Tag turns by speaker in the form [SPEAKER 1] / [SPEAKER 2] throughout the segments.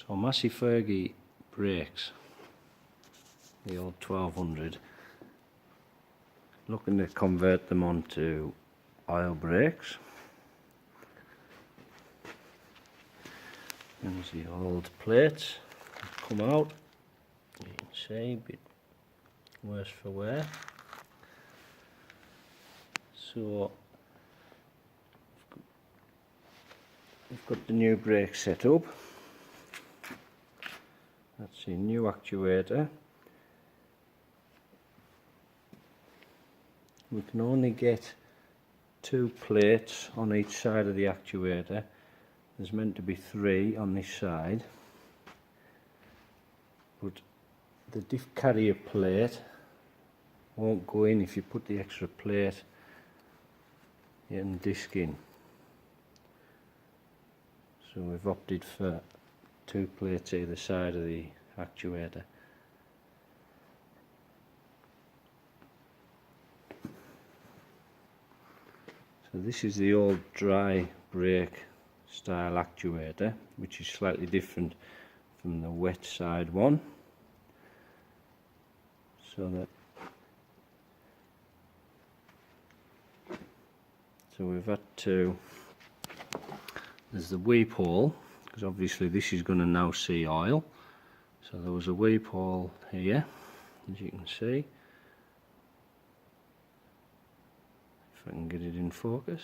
[SPEAKER 1] So Massey Ferguson brakes, the old 1200, looking to convert them onto oil brakes. There's the old plates come out, you can see, a bit worse for wear. So we've got the new brake set up. That's the new actuator. We can only get 2 plates on each side of the actuator. There's meant to be 3 on this side, but the diff carrier plate won't go in if you put the extra plate and disc in. So we've opted for 2 plates either side of the actuator. So this is the old dry brake style actuator, which is slightly different from the wet side one. So we've had to, there's the weep hole, because obviously this is going to now see oil. So there was a weep hole here, as you can see. If I can get it in focus.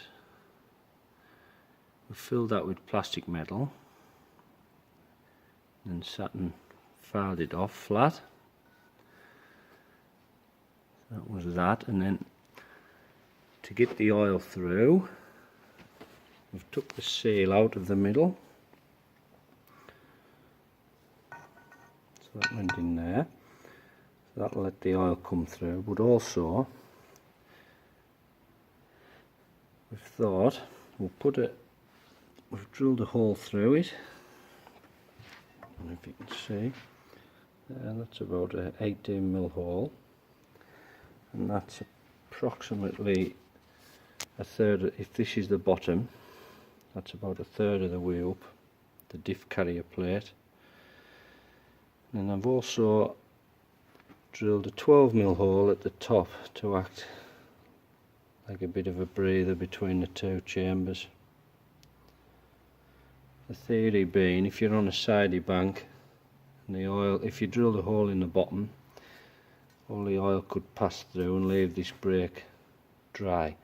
[SPEAKER 1] We filled that with plastic metal and sat and filed it off flat. That was that, and then to get the oil through, we've took the seal out of the middle. So that went in there. So that'll let the oil come through, but also we've thought we've drilled a hole through it, and if you can see, that's about an 18mm hole, and that's approximately a third. If this is the bottom, that's about a third of the way up the diff carrier plate. And I've also drilled a 12mm hole at the top to act like a bit of a breather between the 2 chambers. The theory being, if you're on a sidey bank and the oil, if you drilled a hole in the bottom, all the oil could pass through and leave this brake dry.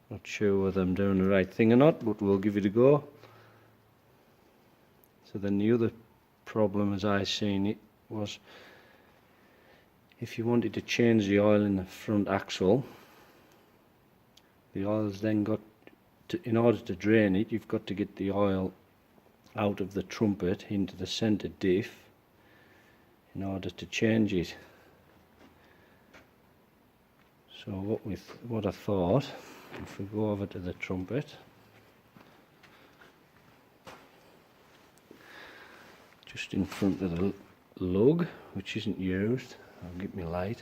[SPEAKER 1] Not sure whether I'm doing the right thing or not, but we'll give it a go. So then the other problem, as I seen it, was if you wanted to change the oil in the front axle, the oil's then got to, in order to drain it, you've got to get the oil out of the trumpet into the centre diff in order to change it. So what I thought, if we go over to the trumpet, just in front of the lug, which isn't used, I'll get my light.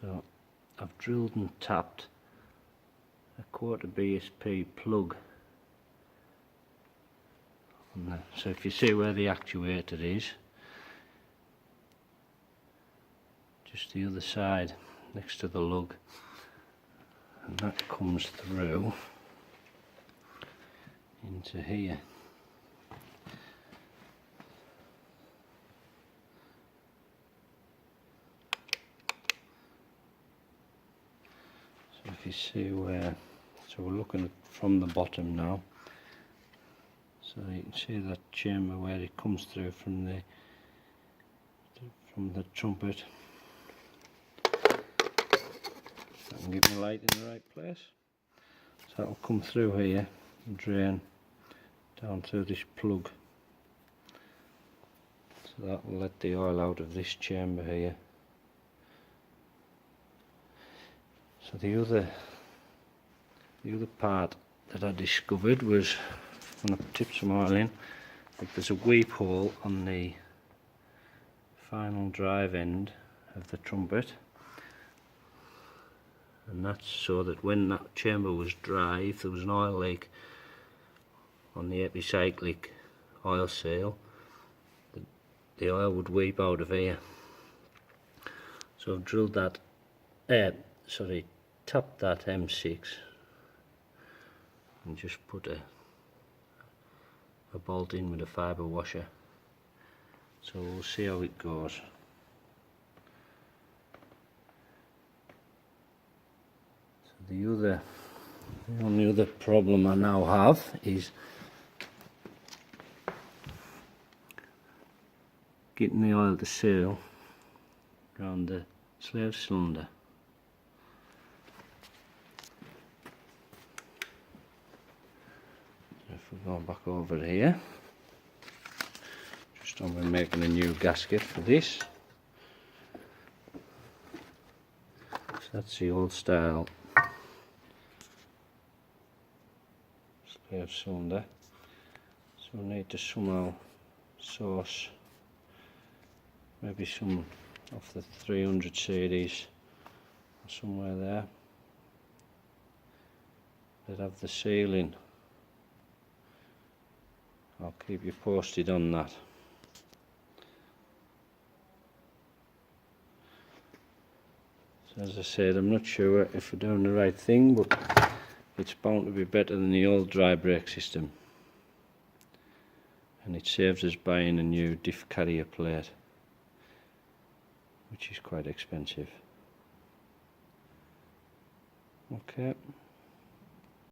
[SPEAKER 1] So I've drilled and tapped a 1/4 BSP plug on there. So if you see where the actuator is, just the other side next to the lug, and that comes through into here. So if you see where, so we're looking at from the bottom now, so you can see that chamber where it comes through from the trumpet. I can get my light in the right place. So that'll come through here and drain down through this plug. So that will let the oil out of this chamber here. So the other part that I discovered was when I tipped some oil in, like there's a weep hole on the final drive end of the trumpet, and that's so that when that chamber was dry, if there was an oil leak on the epicyclic oil seal, the oil would weep out of here. So I've drilled that, tapped that M6 and just put a bolt in with a fibre washer. So we'll see how it goes. So the only other problem I now have is getting the oil to seal around the slave cylinder. So if we go back over here, just on we're making a new gasket for this. So that's the old style slave cylinder. So we need to somehow source maybe some of the 300 series or somewhere there that have the sealing. I'll keep you posted on that. So as I said, I'm not sure if we're doing the right thing, but it's bound to be better than the old dry brake system, and it saves us buying a new diff carrier plate, which is quite expensive. Okay.